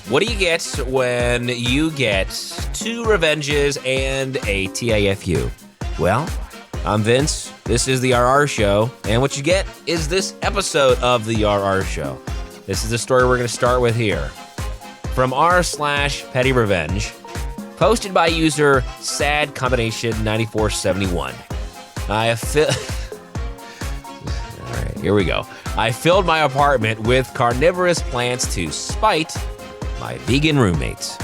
What do you get when you get 2 revenges and a TIFU? Well, I'm Vince. This is the RR Show, and what you get is this episode of the RR Show. This is the story we're going to start with here. From r/PettyRevenge, posted by user sadcombination9471. All right, here we go. I filled my apartment with carnivorous plants to spite my vegan roommates.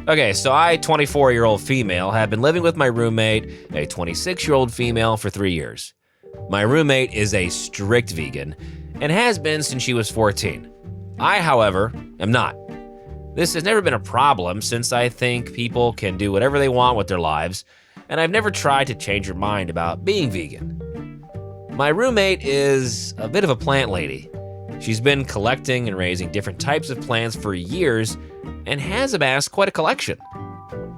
Okay, so I, 24-year-old female, have been living with my roommate, a 26-year-old female, for 3 years. My roommate is a strict vegan and has been since she was 14. I, however, am not. This has never been a problem since I think people can do whatever they want with their lives, and I've never tried to change her mind about being vegan. My roommate is a bit of a plant lady. She's been collecting and raising different types of plants for years and has amassed quite a collection.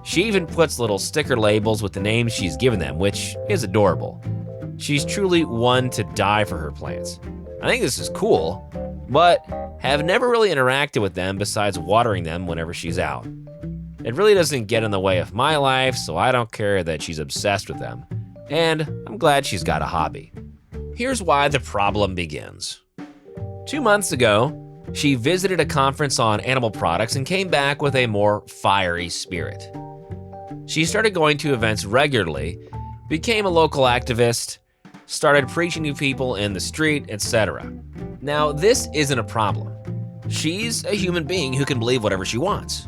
She even puts little sticker labels with the names she's given them, which is adorable. She's truly one to die for her plants. I think this is cool, but have never really interacted with them besides watering them whenever she's out. It really doesn't get in the way of my life, so I don't care that she's obsessed with them. And I'm glad she's got a hobby. Here's why the problem begins. 2 months ago, she visited a conference on animal products and came back with a more fiery spirit. She started going to events regularly, became a local activist, started preaching to people in the street, etc. Now, this isn't a problem. She's a human being who can believe whatever she wants.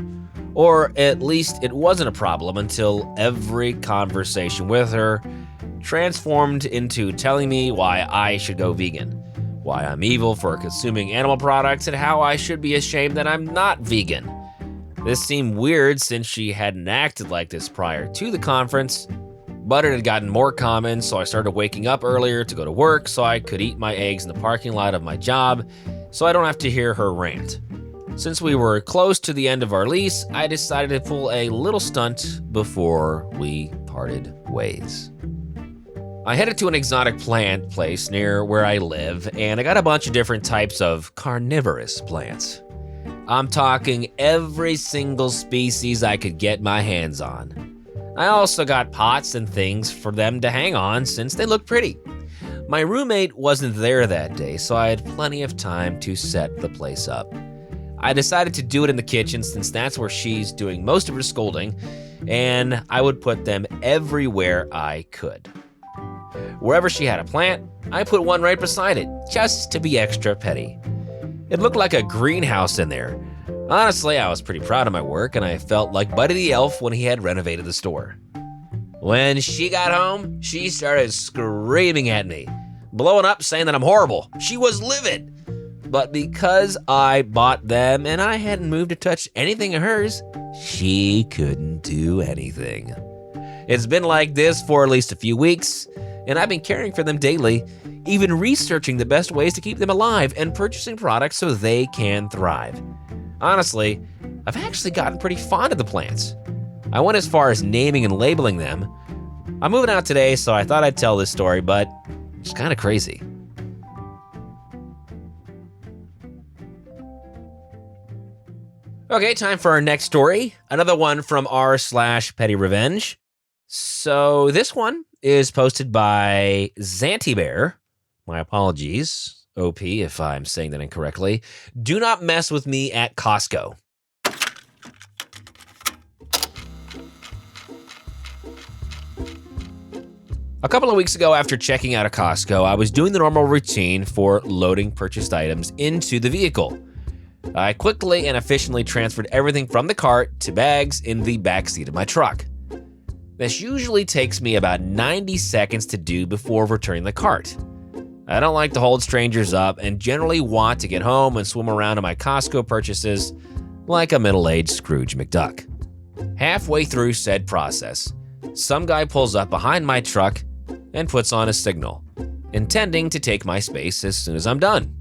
Or at least it wasn't a problem until every conversation with her transformed into telling me why I should go vegan, why I'm evil for consuming animal products, and how I should be ashamed that I'm not vegan. This seemed weird since she hadn't acted like this prior to the conference, but it had gotten more common, so I started waking up earlier to go to work so I could eat my eggs in the parking lot of my job so I don't have to hear her rant. Since we were close to the end of our lease, I decided to pull a little stunt before we parted ways. I headed to an exotic plant place near where I live, and I got a bunch of different types of carnivorous plants. I'm talking every single species I could get my hands on. I also got pots and things for them to hang on since they look pretty. My roommate wasn't there that day, so I had plenty of time to set the place up. I decided to do it in the kitchen since that's where she's doing most of her scolding, and I would put them everywhere I could. Wherever she had a plant, I put one right beside it, just to be extra petty. It looked like a greenhouse in there. Honestly, I was pretty proud of my work, and I felt like Buddy the Elf when he had renovated the store. When she got home, she started screaming at me, blowing up saying that I'm horrible. She was livid. But because I bought them and I hadn't moved to touch anything of hers, she couldn't do anything. It's been like this for at least a few weeks, and I've been caring for them daily, even researching the best ways to keep them alive and purchasing products so they can thrive. Honestly, I've actually gotten pretty fond of the plants. I went as far as naming and labeling them. I'm moving out today, so I thought I'd tell this story, but it's kind of crazy. Okay, time for our next story. Another one from r/PettyRevenge. So this one is posted by Zantibear. My apologies, OP, if I'm saying that incorrectly. Do not mess with me at Costco. A couple of weeks ago, after checking out a Costco, I was doing the normal routine for loading purchased items into the vehicle. I quickly and efficiently transferred everything from the cart to bags in the backseat of my truck. This usually takes me about 90 seconds to do before returning the cart. I don't like to hold strangers up and generally want to get home and swim around in my Costco purchases like a middle-aged Scrooge McDuck. Halfway through said process, some guy pulls up behind my truck and puts on a signal, intending to take my space as soon as I'm done.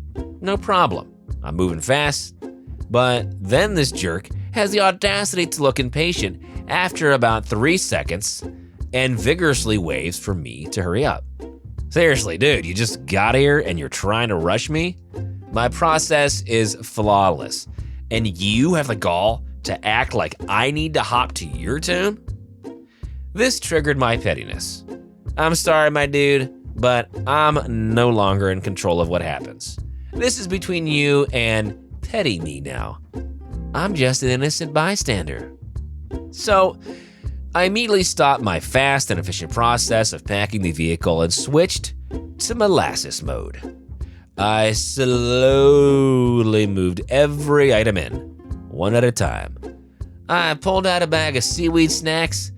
No problem. I'm moving fast, but then this jerk has the audacity to look impatient after about 3 seconds and vigorously waves for me to hurry up. Seriously, dude, you just got here and you're trying to rush me? My process is flawless, and you have the gall to act like I need to hop to your tune? This triggered my pettiness. I'm sorry, my dude, but I'm no longer in control of what happens. This is between you and petty me now. I'm just an innocent bystander. So, I immediately stopped my fast and efficient process of packing the vehicle and switched to molasses mode. I slowly moved every item in, one at a time. I pulled out a bag of seaweed snacks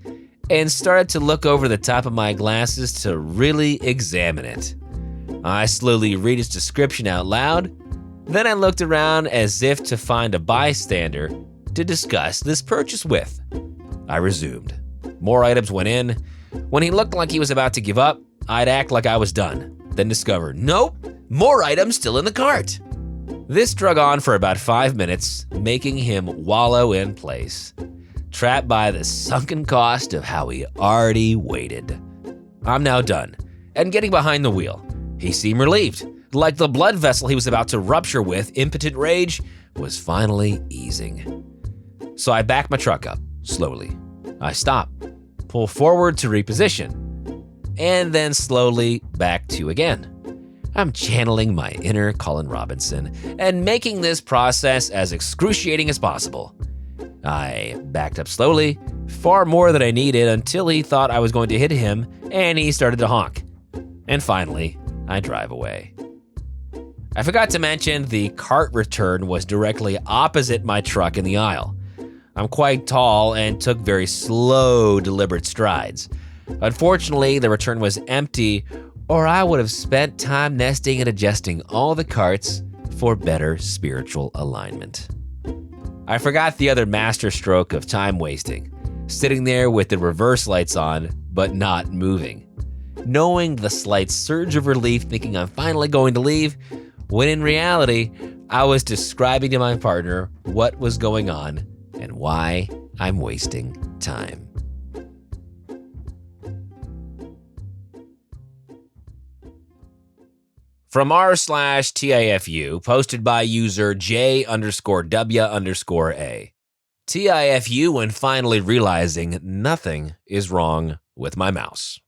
and started to look over the top of my glasses to really examine it. I slowly read its description out loud, then I looked around as if to find a bystander to discuss this purchase with. I resumed. More items went in. When he looked like he was about to give up, I'd act like I was done, then discover, nope, more items still in the cart. This drug on for about 5 minutes, making him wallow in place, trapped by the sunken cost of how he already waited. I'm now done, and getting behind the wheel. He seemed relieved, like the blood vessel he was about to rupture with impotent rage was finally easing. So I back my truck up, slowly. I stop, pull forward to reposition, and then slowly back to again. I'm channeling my inner Colin Robinson and making this process as excruciating as possible. I backed up slowly, far more than I needed, until he thought I was going to hit him and he started to honk. And finally, I drive away. I forgot to mention the cart return was directly opposite my truck in the aisle. I'm quite tall and took very slow, deliberate strides. Unfortunately, the return was empty, or I would have spent time nesting and adjusting all the carts for better spiritual alignment. I forgot the other master stroke of time wasting, sitting there with the reverse lights on, but not moving. Knowing the slight surge of relief thinking I'm finally going to leave, when in reality, I was describing to my partner what was going on and why I'm wasting time. From r/TIFU, posted by user J_W_A. TIFU when finally realizing nothing is wrong with my mouse.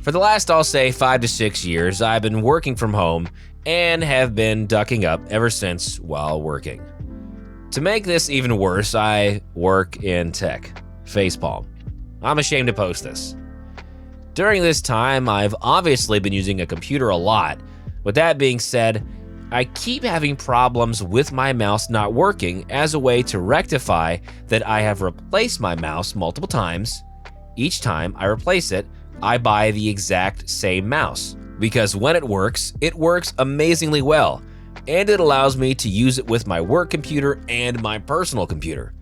For the last, I'll say, 5 to 6 years, I've been working from home and have been ducking up ever since while working. To make this even worse, I work in tech. Facepalm. I'm ashamed to post this. During this time, I've obviously been using a computer a lot. With that being said, I keep having problems with my mouse not working. As a way to rectify that, I have replaced my mouse multiple times. Each time I replace it, I buy the exact same mouse, because when it works amazingly well, and it allows me to use it with my work computer and my personal computer.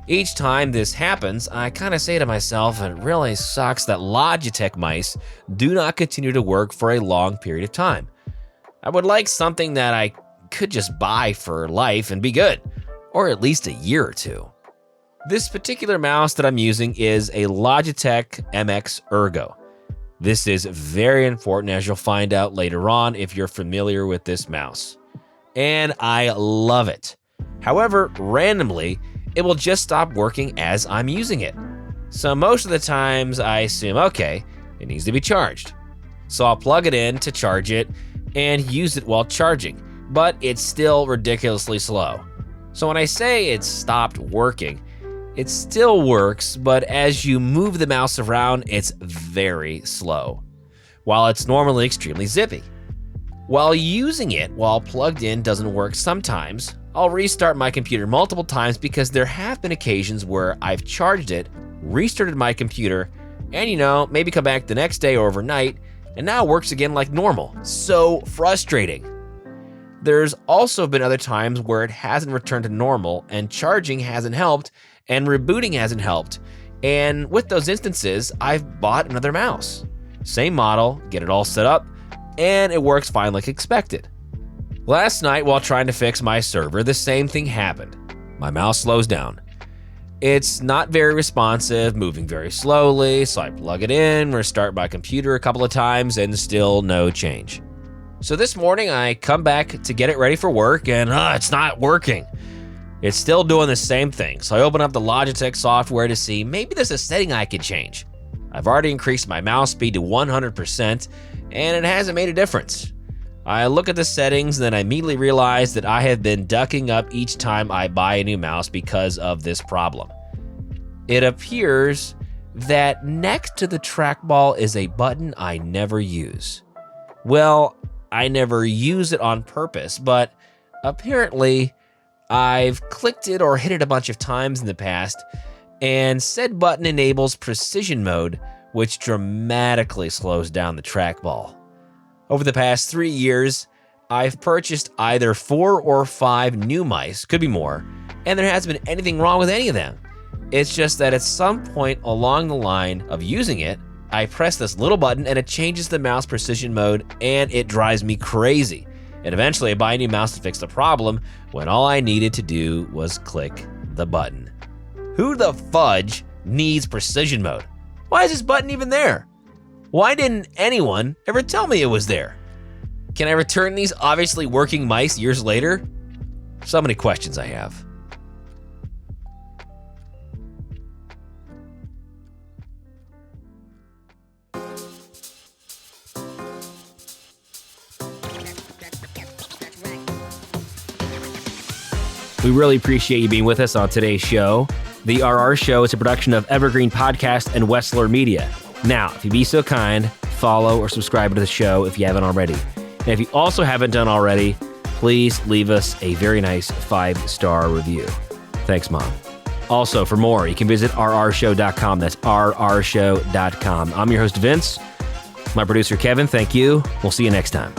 Each time this happens, I kind of say to myself, it really sucks that Logitech mice do not continue to work for a long period of time. I would like something that I could just buy for life and be good, or at least a year or two. This particular mouse that I'm using is a Logitech MX Ergo. This is very important, as you'll find out later on if you're familiar with this mouse. And I love it. However, randomly, it will just stop working as I'm using it. So most of the times I assume, okay, it needs to be charged. So I'll plug it in to charge it and use it while charging, but it's still ridiculously slow. So when I say it stopped working, it still works, but as you move the mouse around, it's very slow, while it's normally extremely zippy. While using it while plugged in doesn't work sometimes, I'll restart my computer multiple times because there have been occasions where I've charged it, restarted my computer, and maybe come back the next day or overnight, and now it works again like normal. So frustrating. There's also been other times where it hasn't returned to normal and charging hasn't helped and rebooting hasn't helped. And with those instances, I've bought another mouse. Same model, get it all set up, and it works fine like expected. Last night, while trying to fix my server, the same thing happened. My mouse slows down. It's not very responsive, moving very slowly, so I plug it in, restart my computer a couple of times, and still no change. So this morning, I come back to get it ready for work, and it's not working. It's still doing the same thing, so I open up the Logitech software to see maybe there's a setting I could change. I've already increased my mouse speed to 100%, and it hasn't made a difference. I look at the settings, and then I immediately realize that I have been ducking up each time I buy a new mouse because of this problem. It appears that next to the trackball is a button I never use. Well, I never use it on purpose, but apparently I've clicked it or hit it a bunch of times in the past, and said button enables precision mode, which dramatically slows down the trackball. Over the past 3 years, I've purchased either 4 or 5 new mice, could be more, and there hasn't been anything wrong with any of them. It's just that at some point along the line of using it, I press this little button and it changes the mouse precision mode, and it drives me crazy. And eventually I buy a new mouse to fix the problem when all I needed to do was click the button. Who the fudge needs precision mode? Why is this button even there? Why didn't anyone ever tell me it was there? Can I return these obviously working mice years later? So many questions I have. We really appreciate you being with us on today's show. The RR Show is a production of Evergreen Podcast and Wessler Media. Now, if you'd be so kind, follow or subscribe to the show if you haven't already. And if you also haven't done already, please leave us a very nice 5-star review. Thanks, Mom. Also, for more, you can visit rrshow.com. That's rrshow.com. I'm your host, Vince. My producer, Kevin, thank you. We'll see you next time.